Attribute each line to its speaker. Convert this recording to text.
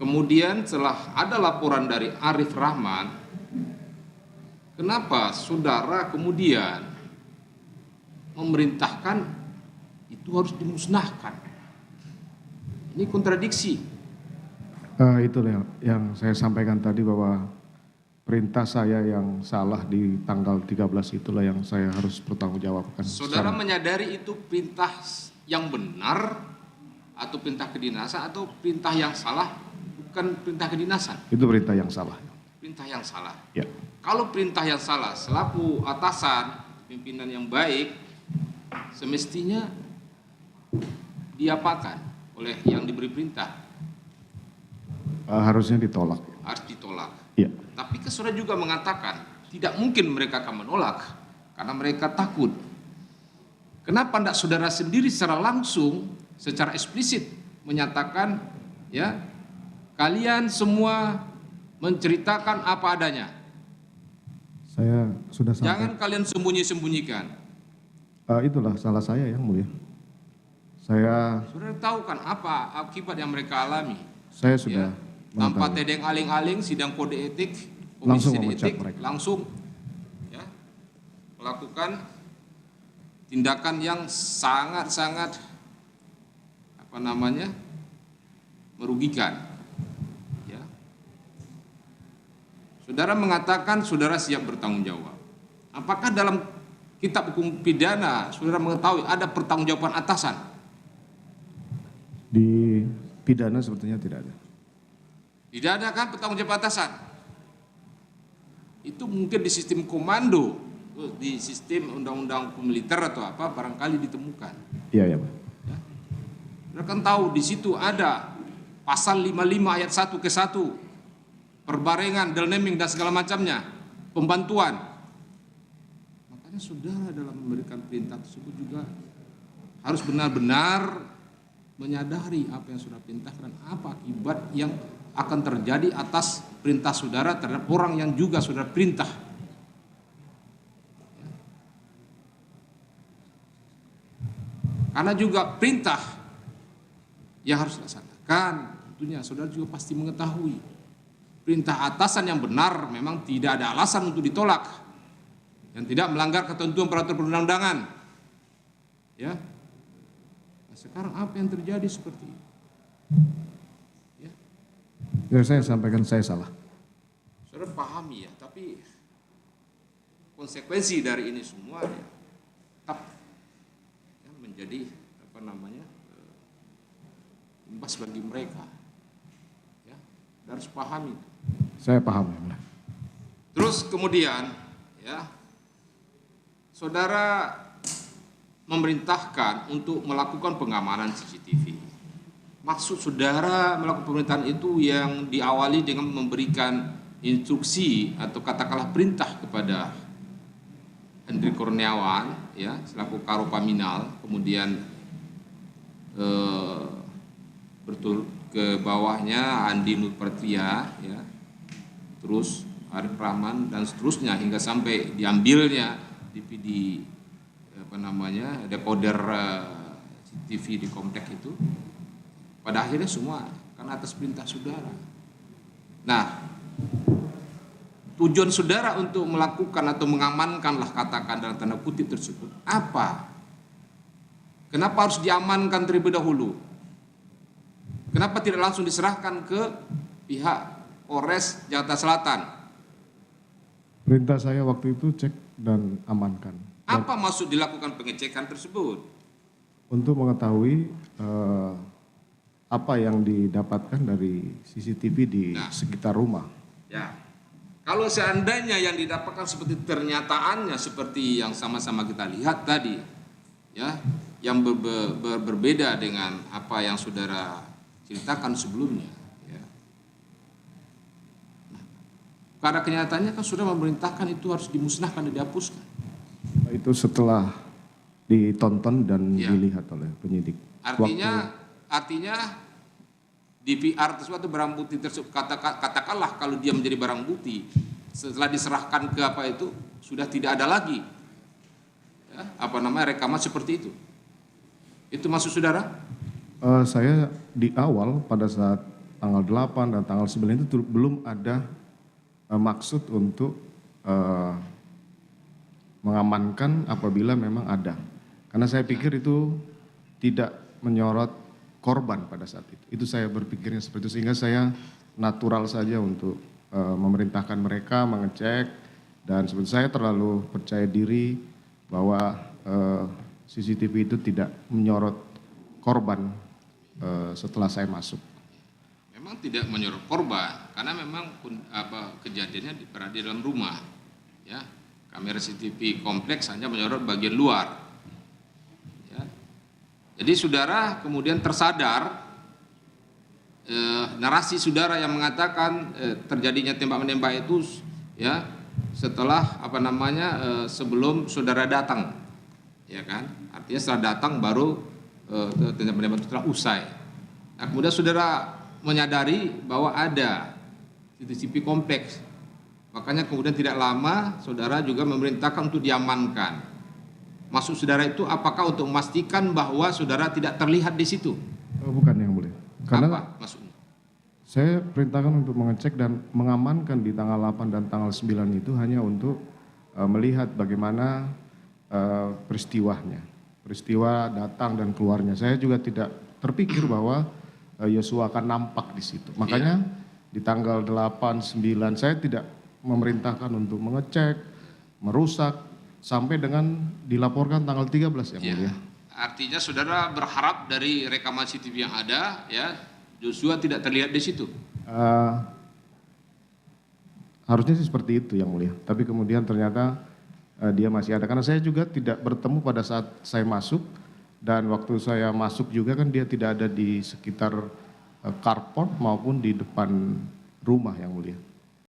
Speaker 1: Kemudian setelah ada laporan dari Arif Rahman, kenapa saudara kemudian memerintahkan itu harus dimusnahkan? Ini kontradiksi.
Speaker 2: Itulah yang saya sampaikan tadi, bahwa perintah saya yang salah di tanggal 13 itulah yang saya harus bertanggungjawabkan.
Speaker 1: Saudara menyadari itu perintah yang benar atau perintah kedinasan atau perintah yang salah, bukan perintah kedinasan?
Speaker 2: Itu perintah yang salah.
Speaker 1: Perintah yang salah.
Speaker 2: Ya.
Speaker 1: Kalau perintah yang salah, selaku atasan, pimpinan yang baik, semestinya diapakan oleh yang diberi perintah?
Speaker 2: Harusnya ditolak.
Speaker 1: Harus ditolak.
Speaker 2: Ya.
Speaker 1: Tapi saudara juga mengatakan tidak mungkin mereka akan menolak karena mereka takut. Kenapa tidak saudara sendiri secara langsung, secara eksplisit menyatakan, ya, kalian semua menceritakan apa adanya.
Speaker 2: Saya sudah sampaikan.
Speaker 1: Jangan kalian sembunyi-sembunyikan.
Speaker 2: Itulah salah saya, Yang Mulia.
Speaker 1: Saudara tahu kan apa akibat yang mereka alami?
Speaker 2: Saya sudah
Speaker 1: tanpa tedeng aling-aling, sidang kode etik,
Speaker 2: langsung
Speaker 1: komisi
Speaker 2: memecat
Speaker 1: etik,
Speaker 2: mereka.
Speaker 1: langsung, ya, melakukan tindakan yang sangat-sangat merugikan. Ya. Saudara mengatakan saudara siap bertanggung jawab. Apakah dalam kitab hukum pidana saudara mengetahui ada pertanggungjawaban atasan?
Speaker 2: Di pidana sepertinya tidak ada.
Speaker 1: Tidak ada kan pertanggungjawaban atasan? Itu mungkin di sistem komando, di sistem undang-undang militer atau apa barangkali ditemukan.
Speaker 2: Iya, Pak.
Speaker 1: Ya. Saudara kan tahu di situ ada pasal 55 ayat 1 ke 1, perbarengan, naming dan segala macamnya, pembantuan. Makanya saudara dalam memberikan perintah tersebut juga harus benar-benar menyadari apa yang saudara perintahkan, apa akibat yang akan terjadi atas perintah saudara terhadap orang yang juga saudara perintah. Karena juga perintah yang harus dilaksanakan, tentunya saudara juga pasti mengetahui perintah atasan yang benar memang tidak ada alasan untuk ditolak, yang tidak melanggar ketentuan peraturan perundang-undangan. Ya. Nah, sekarang apa yang terjadi seperti itu?
Speaker 2: Ya, saya sampaikan saya salah.
Speaker 1: Saudara pahami ya, tapi konsekuensi dari ini semua ya, tetap ya, menjadi imbas bagi mereka. Ya, harus pahami.
Speaker 2: Saya paham, ya.
Speaker 1: Terus kemudian ya, saudara memerintahkan untuk melakukan pengamanan CCTV. Maksud saudara melakukan pemerintahan itu yang diawali dengan memberikan instruksi atau katakanlah perintah kepada Hendrik Kurniawan, ya, selaku Karo Paminal, kemudian berturut ke bawahnya Andi Nurpatria, ya, terus Arif Rahman dan seterusnya hingga sampai diambilnya DVD dekoder TV di Komplek itu. Pada akhirnya semua karena atas perintah saudara. Nah, tujuan saudara untuk melakukan atau mengamankanlah katakan dalam tanda kutip tersebut apa? Kenapa harus diamankan terlebih dahulu? Kenapa tidak langsung diserahkan ke pihak Polres Jakarta Selatan?
Speaker 2: Perintah saya waktu itu cek dan amankan.
Speaker 1: Apa maksud dilakukan pengecekan tersebut?
Speaker 2: Untuk mengetahui apa yang didapatkan dari CCTV di sekitar rumah.
Speaker 1: Ya, kalau seandainya yang didapatkan seperti ternyataannya seperti yang sama-sama kita lihat tadi, ya, yang berbeda dengan apa yang saudara ceritakan sebelumnya. Ya. Nah, pada kenyataannya kan sudah memerintahkan itu harus dimusnahkan dan dihapuskan.
Speaker 2: Itu setelah ditonton dan dilihat oleh penyidik.
Speaker 1: Artinya DVR tersebut atau barang bukti tersebut, katakanlah kalau dia menjadi barang bukti setelah diserahkan ke apa itu sudah tidak ada lagi, ya, rekaman seperti itu. Itu maksud saudara?
Speaker 2: Saya di awal pada saat tanggal 8 dan tanggal 9 itu belum ada maksud untuk mengamankan apabila memang ada. Karena saya pikir itu tidak menyorot korban pada saat itu. Itu saya berpikirnya seperti itu, sehingga saya natural saja untuk memerintahkan mereka mengecek, dan seperti saya terlalu percaya diri bahwa CCTV itu tidak menyorot korban setelah saya masuk.
Speaker 1: Memang tidak menyorot korban karena memang kejadiannya berada di dalam rumah, ya. Kamera CCTV kompleks hanya menyorot bagian luar, ya. Jadi saudara kemudian tersadar narasi saudara yang mengatakan terjadinya tembak menembak itu, ya, setelah sebelum saudara datang, ya kan? Artinya setelah datang baru tembak menembak itu telah usai. Nah, kemudian saudara menyadari bahwa ada CCTV kompleks, makanya kemudian tidak lama saudara juga memerintahkan untuk diamankan. Maksud saudara itu apakah untuk memastikan bahwa saudara tidak terlihat di situ?
Speaker 2: Bukan, yang mulia. Karena
Speaker 1: apa maksudnya?
Speaker 2: saya perintahkan untuk mengecek dan mengamankan di tanggal 8 dan tanggal 9 itu hanya untuk melihat bagaimana peristiwa datang dan keluarnya. Saya juga tidak terpikir bahwa Yosua akan nampak di situ. Makanya di tanggal 8, 9 saya tidak memerintahkan untuk mengecek, merusak, sampai dengan dilaporkan tanggal 13 ya mulia.
Speaker 1: Artinya saudara berharap dari rekaman CCTV yang ada, ya, Joshua tidak terlihat di situ.
Speaker 2: Harusnya sih seperti itu yang mulia. Tapi kemudian ternyata dia masih ada. Karena saya juga tidak bertemu pada saat saya masuk. Dan waktu saya masuk juga kan dia tidak ada di sekitar carport maupun di depan rumah yang mulia.